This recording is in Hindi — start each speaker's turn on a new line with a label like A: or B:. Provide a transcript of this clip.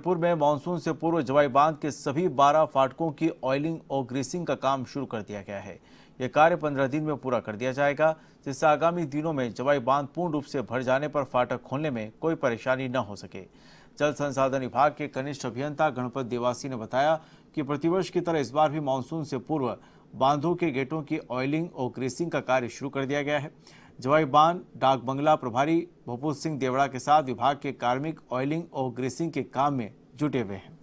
A: जबलपुर में मानसून से पूर्व जवाई बांध के सभी 12 फाटकों की ऑयलिंग और ग्रीसिंग का काम शुरू कर दिया गया है। यह कार्य 15 दिन में पूरा कर दिया जाएगा, जिससे आगामी दिनों में जवाई बांध पूर्ण रूप से भर जाने पर फाटक खोलने में कोई परेशानी न हो सके। जल संसाधन विभाग के कनिष्ठ अभियंता गणपत देवासी ने बताया कि प्रतिवर्ष की तरह इस बार भी मानसून से पूर्व बांधों के गेटों की ऑयलिंग और ग्रीसिंग का कार्य शुरू कर दिया गया है। जवाई बांध डाक बंगला प्रभारी भूपूत सिंह देवड़ा के साथ विभाग के कार्मिक ऑयलिंग और ग्रीसिंग के काम में जुटे हुए हैं।